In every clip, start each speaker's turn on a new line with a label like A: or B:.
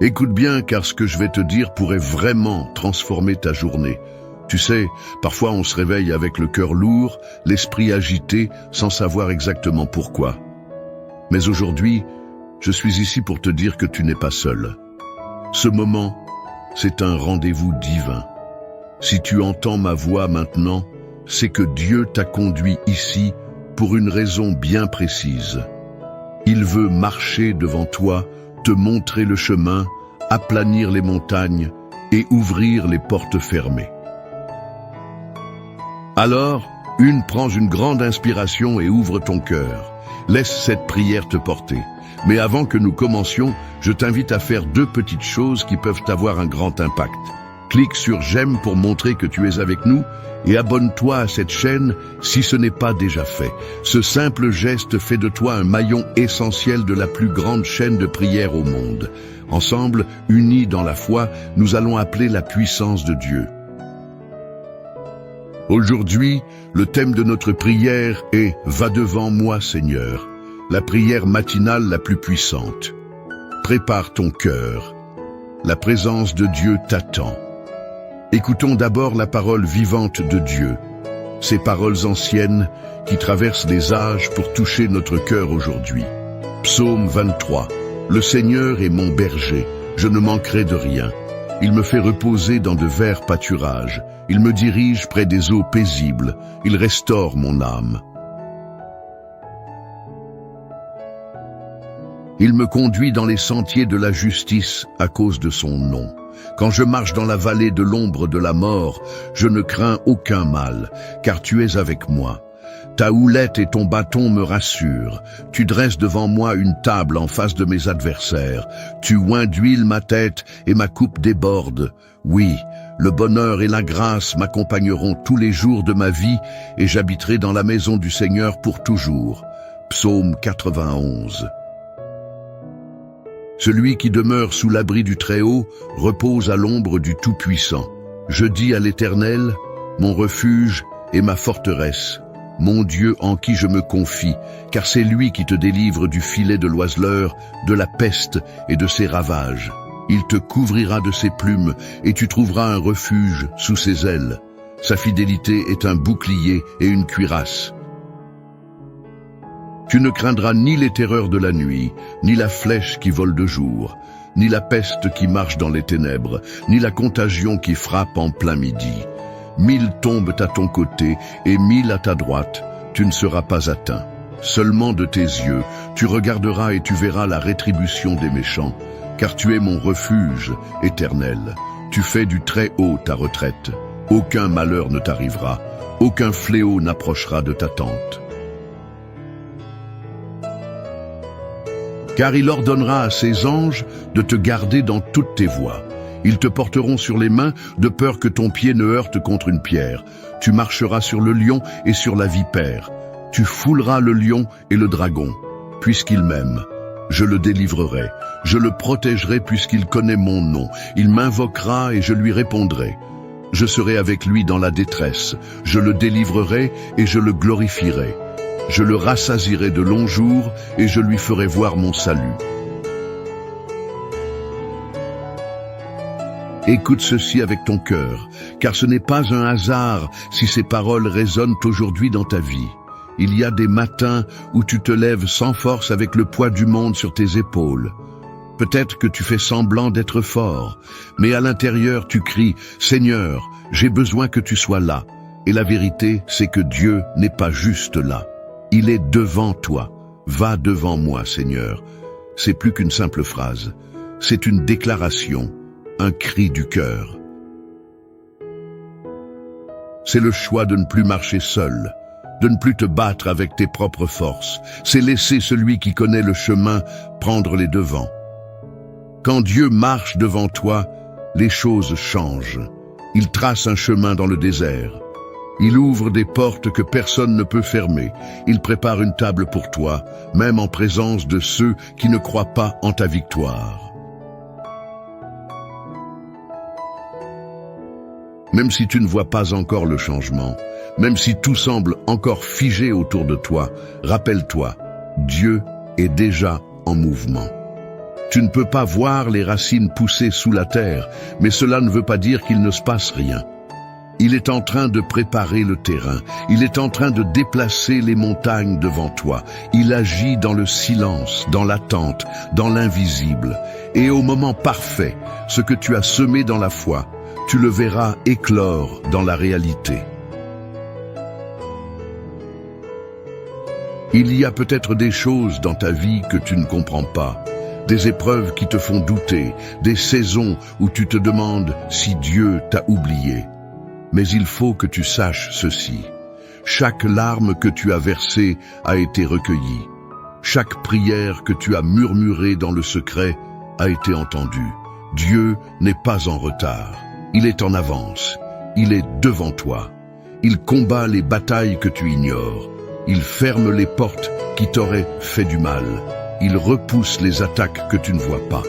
A: Écoute bien, car ce que je vais te dire pourrait vraiment transformer ta journée. Tu sais, parfois on se réveille avec le cœur lourd, l'esprit agité, sans savoir exactement pourquoi. Mais aujourd'hui, je suis ici pour te dire que tu n'es pas seul. Ce moment, c'est un rendez-vous divin. Si tu entends ma voix maintenant, c'est que Dieu t'a conduit ici pour une raison bien précise. Il veut marcher devant toi, te montrer le chemin, aplanir les montagnes et ouvrir les portes fermées. Alors, prends une grande inspiration et ouvre ton cœur. Laisse cette prière te porter. Mais avant que nous commencions, je t'invite à faire 2 petites choses qui peuvent avoir un grand impact. Clique sur j'aime pour montrer que tu es avec nous et abonne-toi à cette chaîne si ce n'est pas déjà fait. Ce simple geste fait de toi un maillon essentiel de la plus grande chaîne de prière au monde. Ensemble, unis dans la foi, nous allons appeler la puissance de Dieu. Aujourd'hui, le thème de notre prière est « Va devant moi, Seigneur », la prière matinale la plus puissante. Prépare ton cœur. La présence de Dieu t'attend. Écoutons d'abord la parole vivante de Dieu, ces paroles anciennes qui traversent les âges pour toucher notre cœur aujourd'hui. Psaume 23. Le Seigneur est mon berger, je ne manquerai de rien. Il me fait reposer dans de verts pâturages. Il me dirige près des eaux paisibles. Il restaure mon âme. Il me conduit dans les sentiers de la justice à cause de son nom. Quand je marche dans la vallée de l'ombre de la mort, je ne crains aucun mal, car tu es avec moi. Ta houlette et ton bâton me rassurent. Tu dresses devant moi une table en face de mes adversaires. Tu oins d'huile ma tête et ma coupe déborde. Oui, le bonheur et la grâce m'accompagneront tous les jours de ma vie et j'habiterai dans la maison du Seigneur pour toujours. Psaume 91. Celui qui demeure sous l'abri du Très-Haut repose à l'ombre du Tout-Puissant. Je dis à l'Éternel, mon refuge et ma forteresse, mon Dieu en qui je me confie, car c'est lui qui te délivre du filet de l'oiseleur, de la peste et de ses ravages. Il te couvrira de ses plumes et tu trouveras un refuge sous ses ailes. Sa fidélité est un bouclier et une cuirasse. Tu ne craindras ni les terreurs de la nuit, ni la flèche qui vole de jour, ni la peste qui marche dans les ténèbres, ni la contagion qui frappe en plein midi. 1000 tombent à ton côté et 1000 à ta droite, tu ne seras pas atteint. Seulement de tes yeux, tu regarderas et tu verras la rétribution des méchants, car tu es mon refuge éternel. Tu fais du Très-Haut ta retraite. Aucun malheur ne t'arrivera, aucun fléau n'approchera de ta tente. Car il ordonnera à ses anges de te garder dans toutes tes voies. Ils te porteront sur les mains de peur que ton pied ne heurte contre une pierre. Tu marcheras sur le lion et sur la vipère. Tu fouleras le lion et le dragon. Puisqu'il m'aime, je le délivrerai. Je le protégerai puisqu'il connaît mon nom. Il m'invoquera et je lui répondrai. Je serai avec lui dans la détresse. Je le délivrerai et je le glorifierai. Je le rassasierai de longs jours et je lui ferai voir mon salut. Écoute ceci avec ton cœur, car ce n'est pas un hasard si ces paroles résonnent aujourd'hui dans ta vie. Il y a des matins où tu te lèves sans force avec le poids du monde sur tes épaules. Peut-être que tu fais semblant d'être fort, mais à l'intérieur tu cries « Seigneur, j'ai besoin que tu sois là ». Et la vérité, c'est que Dieu n'est pas juste là. Il est devant toi. Va devant moi, Seigneur. C'est plus qu'une simple phrase. C'est une déclaration, un cri du cœur. C'est le choix de ne plus marcher seul, de ne plus te battre avec tes propres forces. C'est laisser celui qui connaît le chemin prendre les devants. Quand Dieu marche devant toi, les choses changent. Il trace un chemin dans le désert. Il ouvre des portes que personne ne peut fermer. Il prépare une table pour toi, même en présence de ceux qui ne croient pas en ta victoire. Même si tu ne vois pas encore le changement, même si tout semble encore figé autour de toi, rappelle-toi, Dieu est déjà en mouvement. Tu ne peux pas voir les racines pousser sous la terre, mais cela ne veut pas dire qu'il ne se passe rien. Il est en train de préparer le terrain. Il est en train de déplacer les montagnes devant toi. Il agit dans le silence, dans l'attente, dans l'invisible. Et au moment parfait, ce que tu as semé dans la foi, tu le verras éclore dans la réalité. Il y a peut-être des choses dans ta vie que tu ne comprends pas, des épreuves qui te font douter, des saisons où tu te demandes si Dieu t'a oublié. Mais il faut que tu saches ceci. Chaque larme que tu as versée a été recueillie. Chaque prière que tu as murmurée dans le secret a été entendue. Dieu n'est pas en retard. Il est en avance. Il est devant toi. Il combat les batailles que tu ignores. Il ferme les portes qui t'auraient fait du mal. Il repousse les attaques que tu ne vois pas.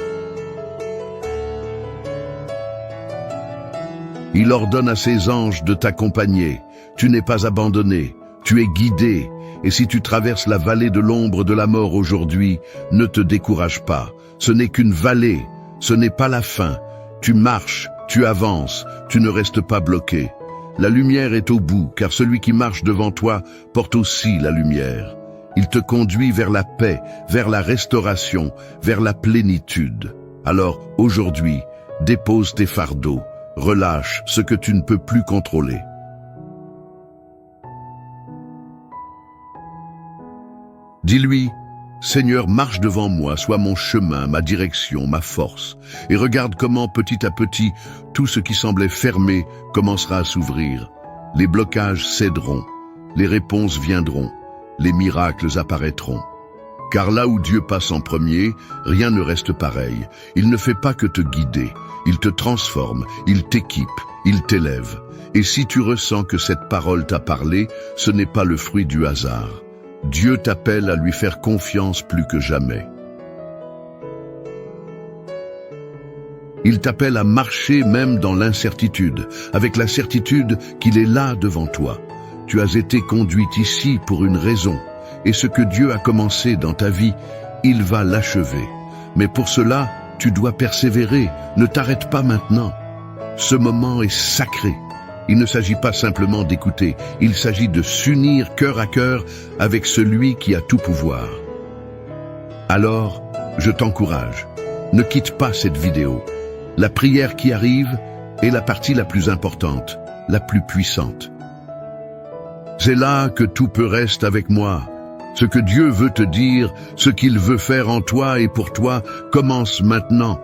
A: Il ordonne à ses anges de t'accompagner. Tu n'es pas abandonné, tu es guidé. Et si tu traverses la vallée de l'ombre de la mort aujourd'hui, ne te décourage pas. Ce n'est qu'une vallée, ce n'est pas la fin. Tu marches, tu avances, tu ne restes pas bloqué. La lumière est au bout, car celui qui marche devant toi porte aussi la lumière. Il te conduit vers la paix, vers la restauration, vers la plénitude. Alors, aujourd'hui, dépose tes fardeaux. Relâche ce que tu ne peux plus contrôler. Dis-lui, Seigneur, marche devant moi, sois mon chemin, ma direction, ma force, et regarde comment petit à petit, tout ce qui semblait fermé commencera à s'ouvrir. Les blocages céderont, les réponses viendront, les miracles apparaîtront. Car là où Dieu passe en premier, rien ne reste pareil. Il ne fait pas que te guider, il te transforme, il t'équipe, il t'élève. Et si tu ressens que cette parole t'a parlé, ce n'est pas le fruit du hasard. Dieu t'appelle à lui faire confiance plus que jamais. Il t'appelle à marcher même dans l'incertitude, avec la certitude qu'il est là devant toi. Tu as été conduite ici pour une raison. Et ce que Dieu a commencé dans ta vie, il va l'achever. Mais pour cela, tu dois persévérer, ne t'arrête pas maintenant. Ce moment est sacré. Il ne s'agit pas simplement d'écouter, il s'agit de s'unir cœur à cœur avec celui qui a tout pouvoir. Alors, je t'encourage, ne quitte pas cette vidéo. La prière qui arrive est la partie la plus importante, la plus puissante. C'est là que tout peut rester avec moi. Ce que Dieu veut te dire, ce qu'il veut faire en toi et pour toi, commence maintenant.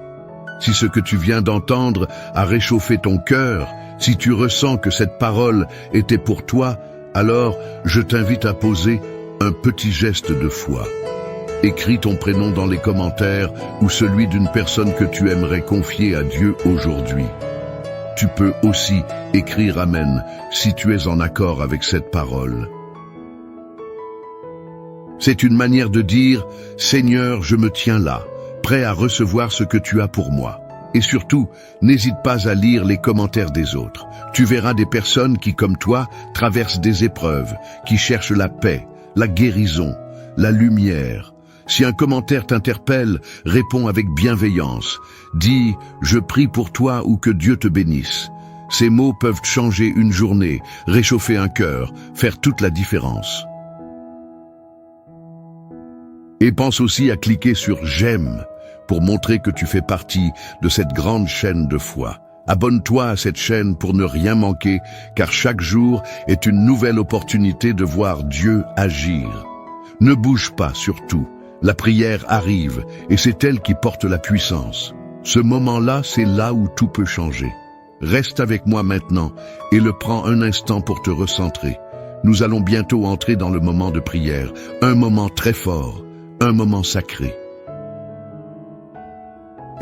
A: Si ce que tu viens d'entendre a réchauffé ton cœur, si tu ressens que cette parole était pour toi, alors je t'invite à poser un petit geste de foi. Écris ton prénom dans les commentaires ou celui d'une personne que tu aimerais confier à Dieu aujourd'hui. Tu peux aussi écrire Amen si tu es en accord avec cette parole. C'est une manière de dire « Seigneur, je me tiens là, prêt à recevoir ce que tu as pour moi ». Et surtout, n'hésite pas à lire les commentaires des autres. Tu verras des personnes qui, comme toi, traversent des épreuves, qui cherchent la paix, la guérison, la lumière. Si un commentaire t'interpelle, réponds avec bienveillance. Dis « Je prie pour toi » ou « Que Dieu te bénisse ». Ces mots peuvent changer une journée, réchauffer un cœur, faire toute la différence. Et pense aussi à cliquer sur « J'aime » pour montrer que tu fais partie de cette grande chaîne de foi. Abonne-toi à cette chaîne pour ne rien manquer, car chaque jour est une nouvelle opportunité de voir Dieu agir. Ne bouge pas surtout, la prière arrive et c'est elle qui porte la puissance. Ce moment-là, c'est là où tout peut changer. Reste avec moi maintenant et le prends un instant pour te recentrer. Nous allons bientôt entrer dans le moment de prière, un moment très fort, un moment sacré.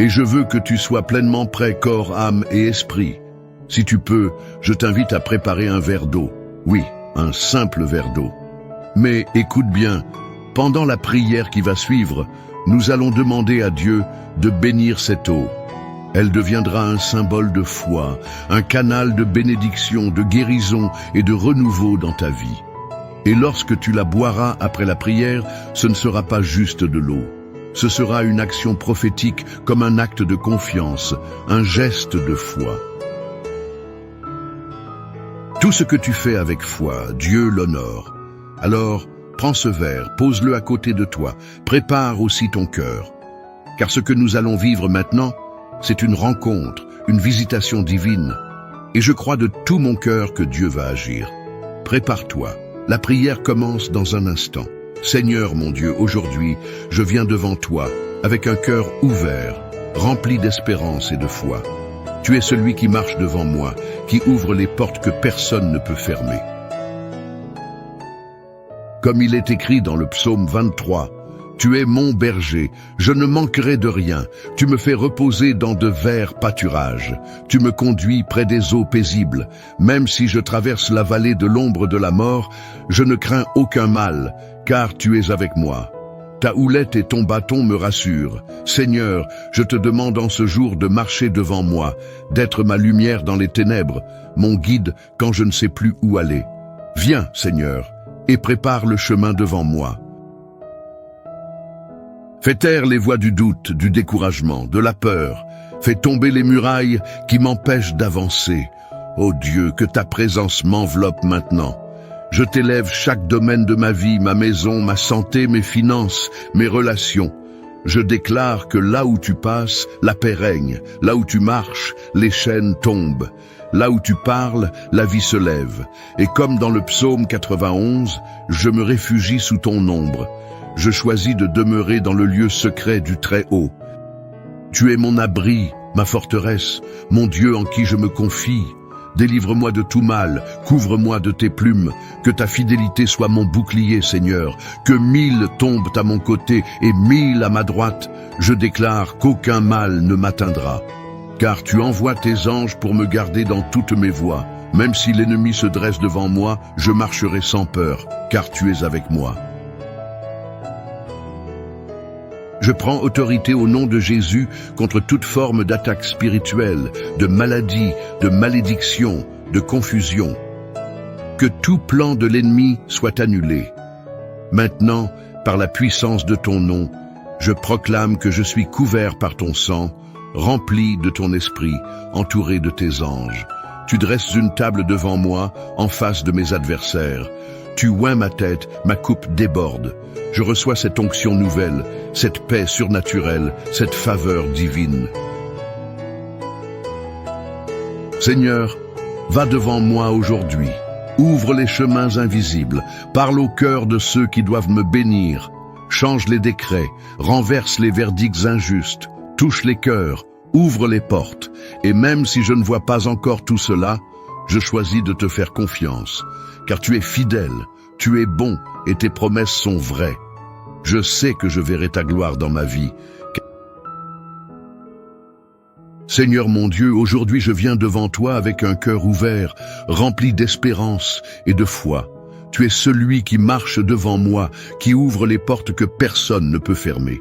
A: Et je veux que tu sois pleinement prêt, corps, âme et esprit. Si tu peux, je t'invite à préparer un verre d'eau. Oui, un simple verre d'eau. Mais écoute bien, pendant la prière qui va suivre, nous allons demander à Dieu de bénir cette eau. Elle deviendra un symbole de foi, un canal de bénédiction, de guérison et de renouveau dans ta vie. Et lorsque tu la boiras après la prière, ce ne sera pas juste de l'eau. Ce sera une action prophétique comme un acte de confiance, un geste de foi. Tout ce que tu fais avec foi, Dieu l'honore. Alors, prends ce verre, pose-le à côté de toi, prépare aussi ton cœur. Car ce que nous allons vivre maintenant, c'est une rencontre, une visitation divine. Et je crois de tout mon cœur que Dieu va agir. Prépare-toi, la prière commence dans un instant. Seigneur mon Dieu, aujourd'hui, je viens devant toi, avec un cœur ouvert, rempli d'espérance et de foi. Tu es celui qui marche devant moi, qui ouvre les portes que personne ne peut fermer. Comme il est écrit dans le psaume 23, « Tu es mon berger, je ne manquerai de rien. Tu me fais reposer dans de verts pâturages. Tu me conduis près des eaux paisibles. Même si je traverse la vallée de l'ombre de la mort, je ne crains aucun mal, car tu es avec moi. Ta houlette et ton bâton me rassurent. Seigneur, je te demande en ce jour de marcher devant moi, d'être ma lumière dans les ténèbres, mon guide quand je ne sais plus où aller. Viens, Seigneur, et prépare le chemin devant moi. Fais taire les voix du doute, du découragement, de la peur. Fais tomber les murailles qui m'empêchent d'avancer. Ô Dieu, que ta présence m'enveloppe maintenant. Je t'élève chaque domaine de ma vie, ma maison, ma santé, mes finances, mes relations. Je déclare que là où tu passes, la paix règne. Là où tu marches, les chaînes tombent. Là où tu parles, la vie se lève. Et comme dans le psaume 91, je me réfugie sous ton ombre. Je choisis de demeurer dans le lieu secret du Très-Haut. Tu es mon abri, ma forteresse, mon Dieu en qui je me confie. Délivre-moi de tout mal, couvre-moi de tes plumes, que ta fidélité soit mon bouclier, Seigneur, que 1000 tombent à mon côté et 1000 à ma droite, je déclare qu'aucun mal ne m'atteindra. Car tu envoies tes anges pour me garder dans toutes mes voies. Même si l'ennemi se dresse devant moi, je marcherai sans peur, car tu es avec moi. Je prends autorité au nom de Jésus contre toute forme d'attaque spirituelle, de maladie, de malédiction, de confusion. Que tout plan de l'ennemi soit annulé. Maintenant, par la puissance de ton nom, je proclame que je suis couvert par ton sang, rempli de ton esprit, entouré de tes anges. Tu dresses une table devant moi, en face de mes adversaires. Tu oins ma tête, ma coupe déborde. Je reçois cette onction nouvelle, cette paix surnaturelle, cette faveur divine. Seigneur, va devant moi aujourd'hui. Ouvre les chemins invisibles. Parle au cœur de ceux qui doivent me bénir. Change les décrets, renverse les verdicts injustes, touche les cœurs, ouvre les portes. Et même si je ne vois pas encore tout cela, je choisis de te faire confiance. Car tu es fidèle, tu es bon et tes promesses sont vraies. Je sais que je verrai ta gloire dans ma vie. Seigneur mon Dieu, aujourd'hui je viens devant toi avec un cœur ouvert, rempli d'espérance et de foi. Tu es celui qui marche devant moi, qui ouvre les portes que personne ne peut fermer.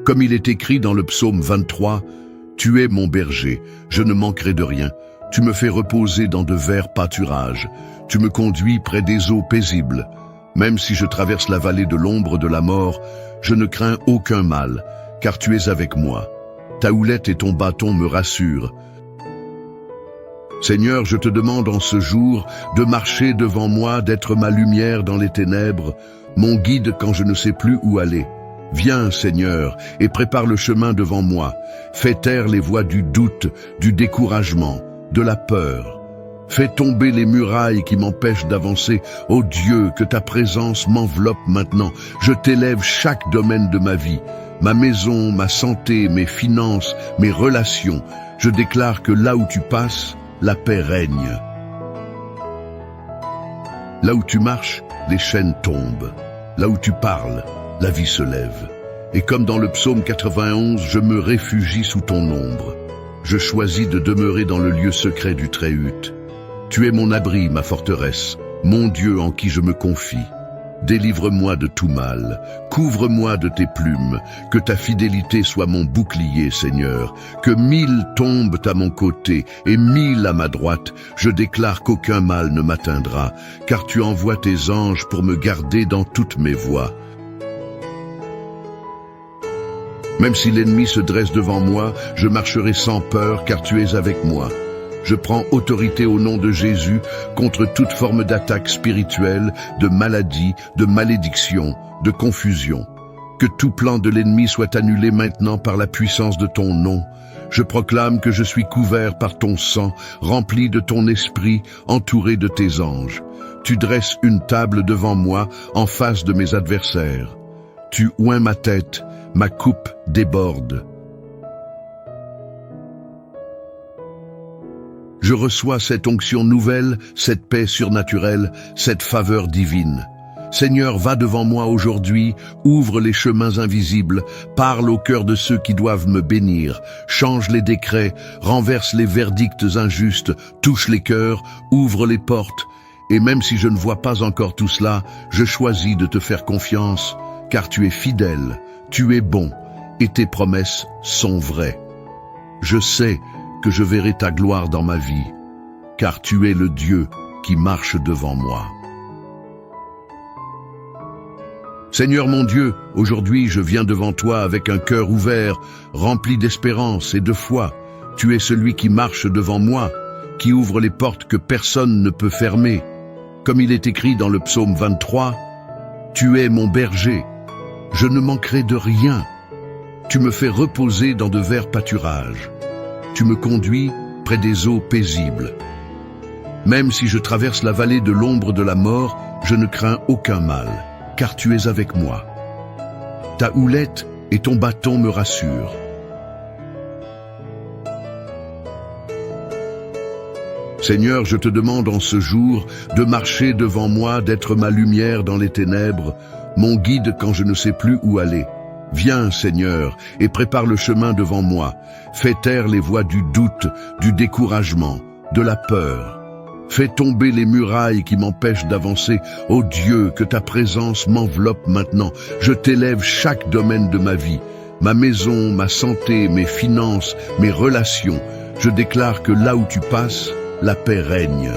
A: Comme il est écrit dans le psaume 23, « Tu es mon berger, je ne manquerai de rien. Tu me fais reposer dans de verts pâturages. Tu me conduis près des eaux paisibles. Même si je traverse la vallée de l'ombre de la mort, je ne crains aucun mal, car tu es avec moi. Ta houlette et ton bâton me rassurent. Seigneur, je te demande en ce jour de marcher devant moi, d'être ma lumière dans les ténèbres, mon guide quand je ne sais plus où aller. Viens, Seigneur, et prépare le chemin devant moi. Fais taire les voix du doute, du découragement, de la peur. Fais tomber les murailles qui m'empêchent d'avancer. Ô Dieu, que ta présence m'enveloppe maintenant. Je t'élève chaque domaine de ma vie. Ma maison, ma santé, mes finances, mes relations. Je déclare que là où tu passes, la paix règne. Là où tu marches, les chaînes tombent. Là où tu parles, la vie se lève. Et comme dans le psaume 91, je me réfugie sous ton ombre. Je choisis de demeurer dans le lieu secret du Très-Haut. Tu es mon abri, ma forteresse, mon Dieu en qui je me confie. Délivre-moi de tout mal, couvre-moi de tes plumes, que ta fidélité soit mon bouclier, Seigneur, que 1000 tombent à mon côté et 1000 à ma droite, je déclare qu'aucun mal ne m'atteindra, car tu envoies tes anges pour me garder dans toutes mes voies. Même si l'ennemi se dresse devant moi, je marcherai sans peur, car tu es avec moi. Je prends autorité au nom de Jésus contre toute forme d'attaque spirituelle, de maladie, de malédiction, de confusion. Que tout plan de l'ennemi soit annulé maintenant par la puissance de ton nom. Je proclame que je suis couvert par ton sang, rempli de ton esprit, entouré de tes anges. Tu dresses une table devant moi en face de mes adversaires. Tu oins ma tête, ma coupe déborde. Je reçois cette onction nouvelle, cette paix surnaturelle, cette faveur divine. Seigneur, va devant moi aujourd'hui, ouvre les chemins invisibles, parle au cœur de ceux qui doivent me bénir, change les décrets, renverse les verdicts injustes, touche les cœurs, ouvre les portes. Et même si je ne vois pas encore tout cela, je choisis de te faire confiance, car tu es fidèle, tu es bon, et tes promesses sont vraies. Je sais que je verrai ta gloire dans ma vie, car tu es le Dieu qui marche devant moi. Seigneur mon Dieu, aujourd'hui je viens devant toi avec un cœur ouvert, rempli d'espérance et de foi. Tu es celui qui marche devant moi, qui ouvre les portes que personne ne peut fermer. Comme il est écrit dans le psaume 23, « Tu es mon berger, je ne manquerai de rien. Tu me fais reposer dans de verts pâturages. Tu me conduis près des eaux paisibles. Même si je traverse la vallée de l'ombre de la mort, je ne crains aucun mal. Car tu es avec moi. Ta houlette et ton bâton me rassurent. Seigneur, je te demande en ce jour de marcher devant moi, d'être ma lumière dans les ténèbres, mon guide quand je ne sais plus où aller. Viens, Seigneur, et prépare le chemin devant moi. Fais taire les voix du doute, du découragement, de la peur. Fais tomber les murailles qui m'empêchent d'avancer. Ô Dieu, que ta présence m'enveloppe maintenant. Je t'élève chaque domaine de ma vie. Ma maison, ma santé, mes finances, mes relations. Je déclare que là où tu passes, la paix règne.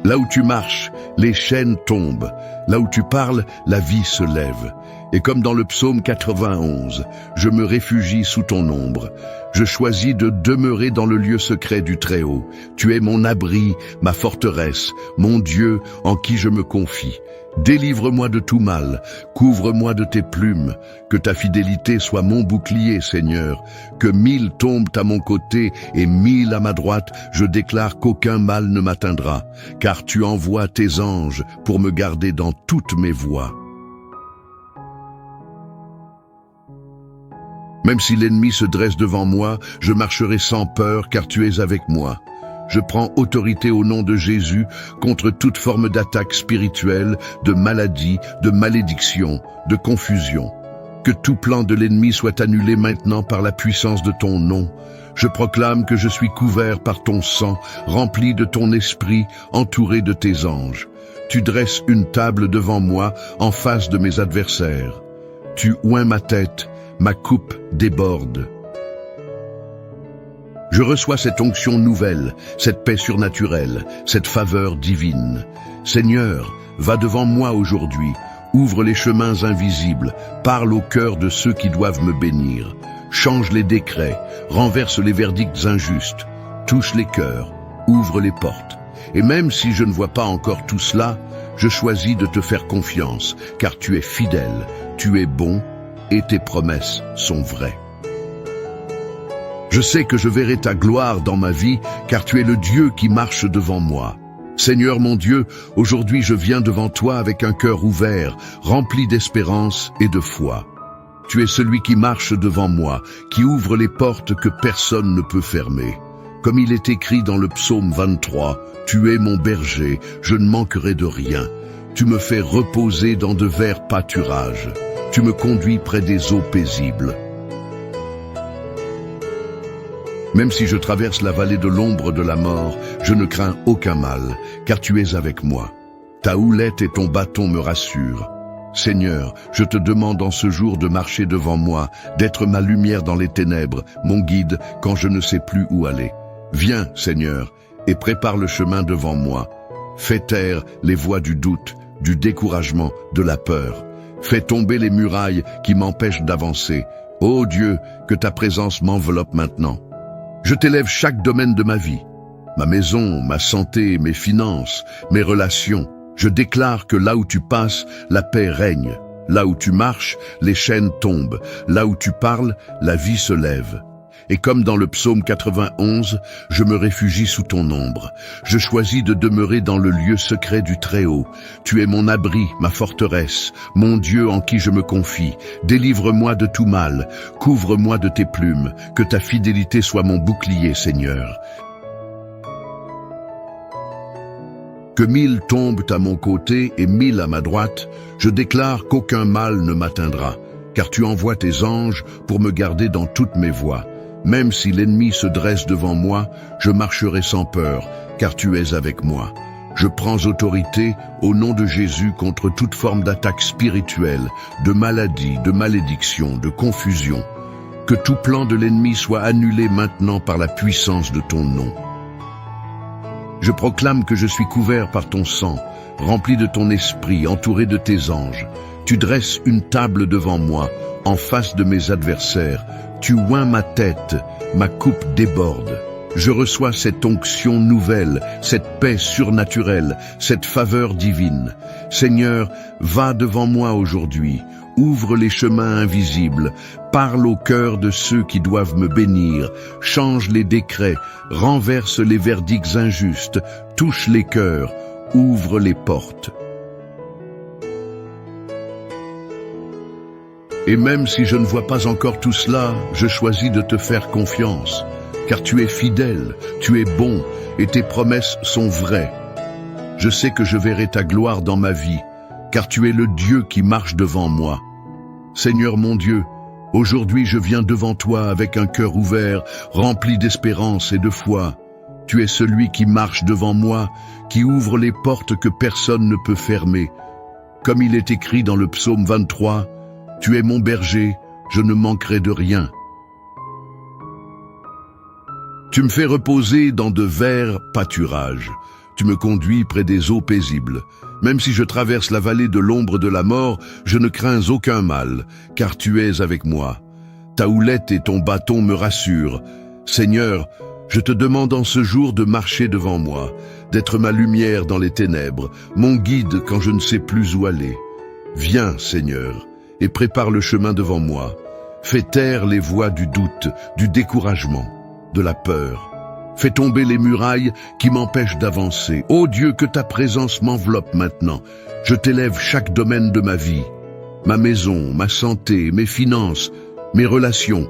A: Là où tu marches, les chaînes tombent. Là où tu parles, la vie se lève. Et comme dans le psaume 91, je me réfugie sous ton ombre. Je choisis de demeurer dans le lieu secret du Très-Haut. Tu es mon abri, ma forteresse, mon Dieu en qui je me confie. Délivre-moi de tout mal, couvre-moi de tes plumes, que ta fidélité soit mon bouclier, Seigneur. Que 1000 tombent à mon côté et 1000 à ma droite, je déclare qu'aucun mal ne m'atteindra, car tu envoies tes anges pour me garder dans toutes mes voies. Même si l'ennemi se dresse devant moi, je marcherai sans peur, car tu es avec moi. Je prends autorité au nom de Jésus contre toute forme d'attaque spirituelle, de maladie, de malédiction, de confusion. Que tout plan de l'ennemi soit annulé maintenant par la puissance de ton nom. Je proclame que je suis couvert par ton sang, rempli de ton esprit, entouré de tes anges. Tu dresses une table devant moi en face de mes adversaires. Tu oins ma tête, ma coupe déborde. Je reçois cette onction nouvelle, cette paix surnaturelle, cette faveur divine. Seigneur, va devant moi aujourd'hui, ouvre les chemins invisibles, parle au cœur de ceux qui doivent me bénir. Change les décrets, renverse les verdicts injustes, touche les cœurs, ouvre les portes. Et même si je ne vois pas encore tout cela, je choisis de te faire confiance, car tu es fidèle, tu es bon, et tes promesses sont vraies. Je sais que je verrai ta gloire dans ma vie, car tu es le Dieu qui marche devant moi. Seigneur mon Dieu, aujourd'hui je viens devant toi avec un cœur ouvert, rempli d'espérance et de foi. Tu es celui qui marche devant moi, qui ouvre les portes que personne ne peut fermer. Comme il est écrit dans le psaume 23, « Tu es mon berger, je ne manquerai de rien. Tu me fais reposer dans de verts pâturages. Tu me conduis près des eaux paisibles. » Même si je traverse la vallée de l'ombre de la mort, je ne crains aucun mal, car tu es avec moi. Ta houlette et ton bâton me rassurent. Seigneur, je te demande en ce jour de marcher devant moi, d'être ma lumière dans les ténèbres, mon guide quand je ne sais plus où aller. Viens, Seigneur, et prépare le chemin devant moi. Fais taire les voix du doute, du découragement, de la peur. Fais tomber les murailles qui m'empêchent d'avancer. Ô Dieu, que ta présence m'enveloppe maintenant. Je t'élève chaque domaine de ma vie. Ma maison, ma santé, mes finances, mes relations. Je déclare que là où tu passes, la paix règne. Là où tu marches, les chaînes tombent. Là où tu parles, la vie se lève. Et comme dans le psaume 91, je me réfugie sous ton ombre. Je choisis de demeurer dans le lieu secret du Très-Haut. Tu es mon abri, ma forteresse, mon Dieu en qui je me confie. Délivre-moi de tout mal, couvre-moi de tes plumes, que ta fidélité soit mon bouclier, Seigneur. Que 1000 tombent à mon côté et 1000 à ma droite, je déclare qu'aucun mal ne m'atteindra, car tu envoies tes anges pour me garder dans toutes mes voies. Même si l'ennemi se dresse devant moi, je marcherai sans peur, car tu es avec moi. Je prends autorité au nom de Jésus contre toute forme d'attaque spirituelle, de maladie, de malédiction, de confusion. Que tout plan de l'ennemi soit annulé maintenant par la puissance de ton nom. Je proclame que je suis couvert par ton sang, rempli de ton esprit, entouré de tes anges. Tu dresses une table devant moi, en face de mes adversaires. Tu oins ma tête, ma coupe déborde. Je reçois cette onction nouvelle, cette paix surnaturelle, cette faveur divine. Seigneur, va devant moi aujourd'hui, ouvre les chemins invisibles, parle au cœur de ceux qui doivent me bénir, change les décrets, renverse les verdicts injustes, touche les cœurs, ouvre les portes. Et même si je ne vois pas encore tout cela, je choisis de te faire confiance, car tu es fidèle, tu es bon, et tes promesses sont vraies. Je sais que je verrai ta gloire dans ma vie, car tu es le Dieu qui marche devant moi. Seigneur mon Dieu, aujourd'hui je viens devant toi avec un cœur ouvert, rempli d'espérance et de foi. Tu es celui qui marche devant moi, qui ouvre les portes que personne ne peut fermer. Comme il est écrit dans le psaume 23, tu es mon berger, je ne manquerai de rien. Tu me fais reposer dans de verts pâturages. Tu me conduis près des eaux paisibles. Même si je traverse la vallée de l'ombre de la mort, je ne crains aucun mal, car tu es avec moi. Ta houlette et ton bâton me rassurent. Seigneur, je te demande en ce jour de marcher devant moi, d'être ma lumière dans les ténèbres, mon guide quand je ne sais plus où aller. Viens, Seigneur, et prépare le chemin devant moi. Fais taire les voix du doute, du découragement, de la peur. Fais tomber les murailles qui m'empêchent d'avancer. Ô Dieu, que ta présence m'enveloppe maintenant. Je t'élève chaque domaine de ma vie. Ma maison, ma santé, mes finances, mes relations.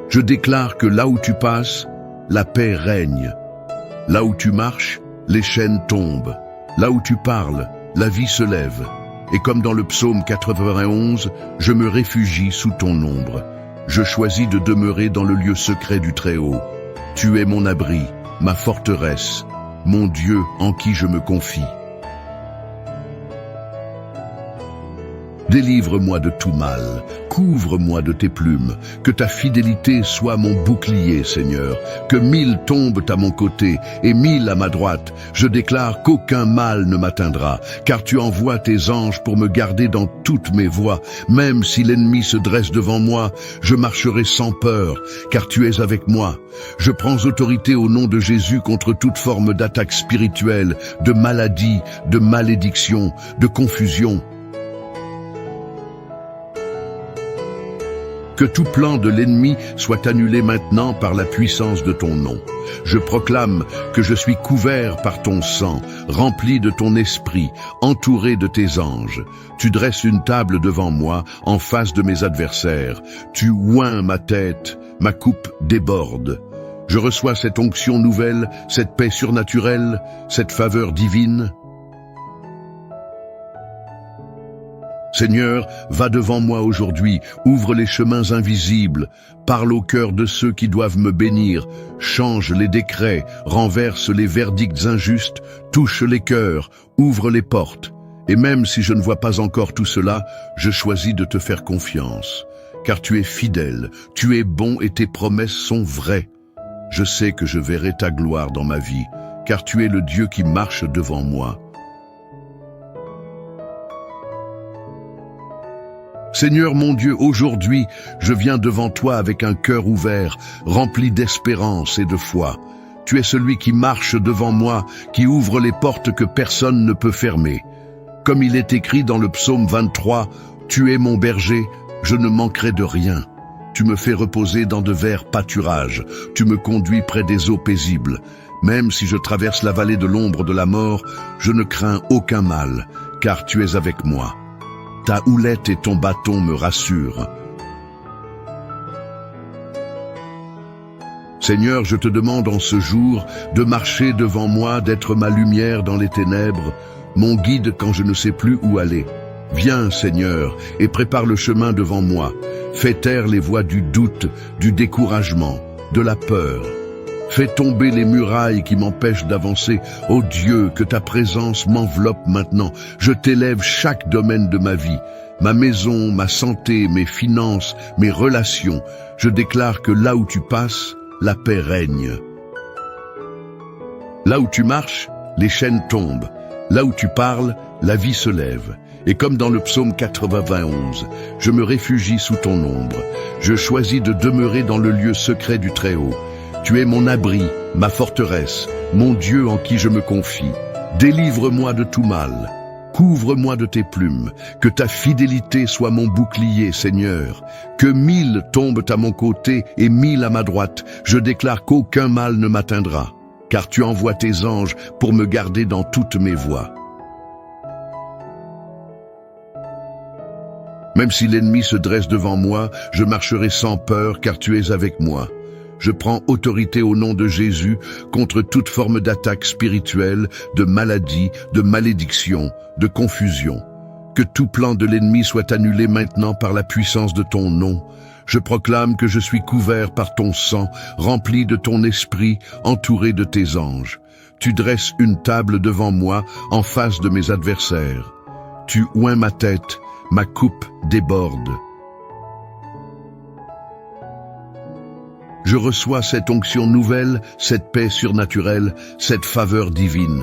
A: Je déclare que là où tu passes, la paix règne. Là où tu marches, les chaînes tombent. Là où tu parles, la vie se lève. Et comme dans le psaume 91, je me réfugie sous ton ombre. Je choisis de demeurer dans le lieu secret du Très-Haut. Tu es mon abri, ma forteresse, mon Dieu en qui je me confie. Délivre-moi de tout mal, couvre-moi de tes plumes, que ta fidélité soit mon bouclier, Seigneur, que 1000 tombent à mon côté et 1000 à ma droite. Je déclare qu'aucun mal ne m'atteindra, car tu envoies tes anges pour me garder dans toutes mes voies. Même si l'ennemi se dresse devant moi, je marcherai sans peur, car tu es avec moi. Je prends autorité au nom de Jésus contre toute forme d'attaque spirituelle, de maladie, de malédiction, de confusion. Que tout plan de l'ennemi soit annulé maintenant par la puissance de ton nom. Je proclame que je suis couvert par ton sang, rempli de ton esprit, entouré de tes anges. Tu dresses une table devant moi, en face de mes adversaires. Tu oins ma tête, ma coupe déborde. Je reçois cette onction nouvelle, cette paix surnaturelle, cette faveur divine. Seigneur, va devant moi aujourd'hui, ouvre les chemins invisibles, parle au cœur de ceux qui doivent me bénir, change les décrets, renverse les verdicts injustes, touche les cœurs, ouvre les portes. Et même si je ne vois pas encore tout cela, je choisis de te faire confiance, car tu es fidèle, tu es bon et tes promesses sont vraies. Je sais que je verrai ta gloire dans ma vie, car tu es le Dieu qui marche devant moi. Seigneur mon Dieu, aujourd'hui, je viens devant toi avec un cœur ouvert, rempli d'espérance et de foi. Tu es celui qui marche devant moi, qui ouvre les portes que personne ne peut fermer. Comme il est écrit dans le psaume 23, « Tu es mon berger, je ne manquerai de rien. Tu me fais reposer dans de verts pâturages, tu me conduis près des eaux paisibles. Même si je traverse la vallée de l'ombre de la mort, je ne crains aucun mal, car tu es avec moi. Ta houlette et ton bâton me rassurent. » Seigneur, je te demande en ce jour de marcher devant moi, d'être ma lumière dans les ténèbres, mon guide quand je ne sais plus où aller. Viens, Seigneur, et prépare le chemin devant moi. Fais taire les voix du doute, du découragement, de la peur. Fais tomber les murailles qui m'empêchent d'avancer. Ô Dieu, que ta présence m'enveloppe maintenant. Je t'élève chaque domaine de ma vie. Ma maison, ma santé, mes finances, mes relations. Je déclare que là où tu passes, la paix règne. Là où tu marches, les chaînes tombent. Là où tu parles, la vie se lève. Et comme dans le psaume 91, je me réfugie sous ton ombre. Je choisis de demeurer dans le lieu secret du Très-Haut. Tu es mon abri, ma forteresse, mon Dieu en qui je me confie. Délivre-moi de tout mal. Couvre-moi de tes plumes, que ta fidélité soit mon bouclier, Seigneur. Que 1000 tombent à mon côté et 1000 à ma droite, je déclare qu'aucun mal ne m'atteindra, car tu envoies tes anges pour me garder dans toutes mes voies. Même si l'ennemi se dresse devant moi, je marcherai sans peur, car tu es avec moi. Je prends autorité au nom de Jésus contre toute forme d'attaque spirituelle, de maladie, de malédiction, de confusion. Que tout plan de l'ennemi soit annulé maintenant par la puissance de ton nom. Je proclame que je suis couvert par ton sang, rempli de ton esprit, entouré de tes anges. Tu dresses une table devant moi, en face de mes adversaires. Tu oins ma tête, ma coupe déborde. Je reçois cette onction nouvelle, cette paix surnaturelle, cette faveur divine.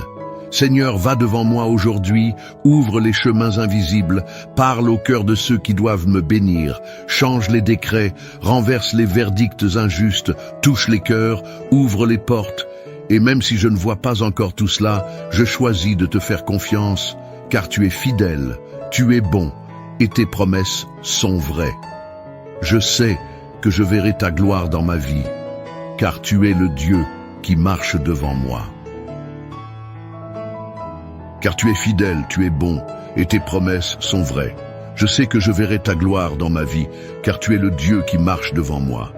A: Seigneur, va devant moi aujourd'hui, ouvre les chemins invisibles, parle au cœur de ceux qui doivent me bénir, change les décrets, renverse les verdicts injustes, touche les cœurs, ouvre les portes. Et même si je ne vois pas encore tout cela, je choisis de te faire confiance, car tu es fidèle, tu es bon, et tes promesses sont vraies. Je sais que je verrai ta gloire dans ma vie, car tu es le Dieu qui marche devant moi. Car tu es fidèle, tu es bon, et tes promesses sont vraies. Je sais que je verrai ta gloire dans ma vie, car tu es le Dieu qui marche devant moi.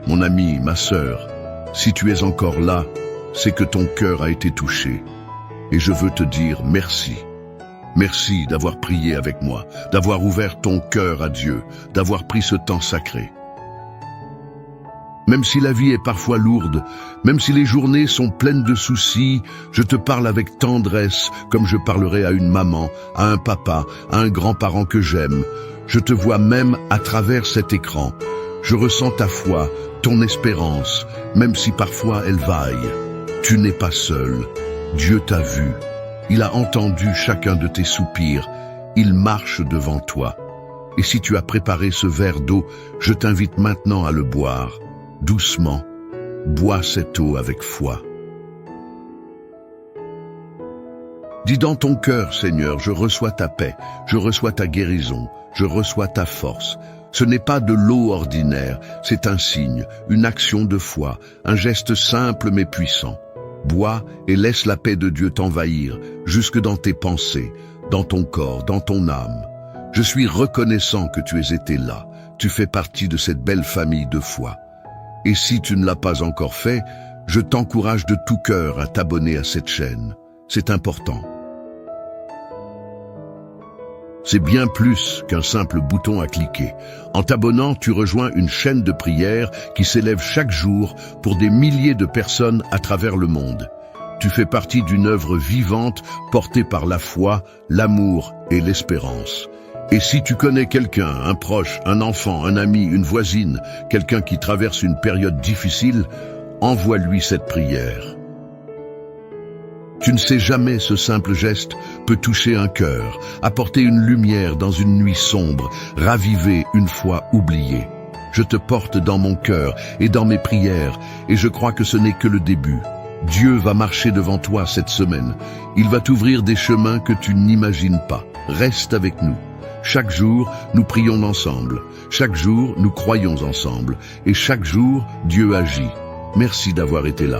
A: Mon ami, ma sœur, si tu es encore là, c'est que ton cœur a été touché. Et je veux te dire merci. Merci d'avoir prié avec moi, d'avoir ouvert ton cœur à Dieu, d'avoir pris ce temps sacré. Même si la vie est parfois lourde, même si les journées sont pleines de soucis, je te parle avec tendresse, comme je parlerais à une maman, à un papa, à un grand-parent que j'aime. Je te vois même à travers cet écran. Je ressens ta foi, ton espérance, même si parfois elle vaille. Tu n'es pas seul. Dieu t'a vu. Il a entendu chacun de tes soupirs. Il marche devant toi. Et si tu as préparé ce verre d'eau, je t'invite maintenant à le boire. Doucement, bois cette eau avec foi. Dis dans ton cœur, Seigneur, je reçois ta paix, je reçois ta guérison, je reçois ta force. Ce n'est pas de l'eau ordinaire, c'est un signe, une action de foi, un geste simple mais puissant. Bois et laisse la paix de Dieu t'envahir, jusque dans tes pensées, dans ton corps, dans ton âme. Je suis reconnaissant que tu aies été là, tu fais partie de cette belle famille de foi. Et si tu ne l'as pas encore fait, je t'encourage de tout cœur à t'abonner à cette chaîne. C'est important. C'est bien plus qu'un simple bouton à cliquer. En t'abonnant, tu rejoins une chaîne de prière qui s'élève chaque jour pour des milliers de personnes à travers le monde. Tu fais partie d'une œuvre vivante portée par la foi, l'amour et l'espérance. Et si tu connais quelqu'un, un proche, un enfant, un ami, une voisine, quelqu'un qui traverse une période difficile, envoie-lui cette prière. Tu ne sais jamais, ce simple geste peut toucher un cœur, apporter une lumière dans une nuit sombre, raviver une foi oubliée. Je te porte dans mon cœur et dans mes prières, et je crois que ce n'est que le début. Dieu va marcher devant toi cette semaine. Il va t'ouvrir des chemins que tu n'imagines pas. Reste avec nous. Chaque jour, nous prions ensemble. Chaque jour, nous croyons ensemble. Et chaque jour, Dieu agit. Merci d'avoir été là.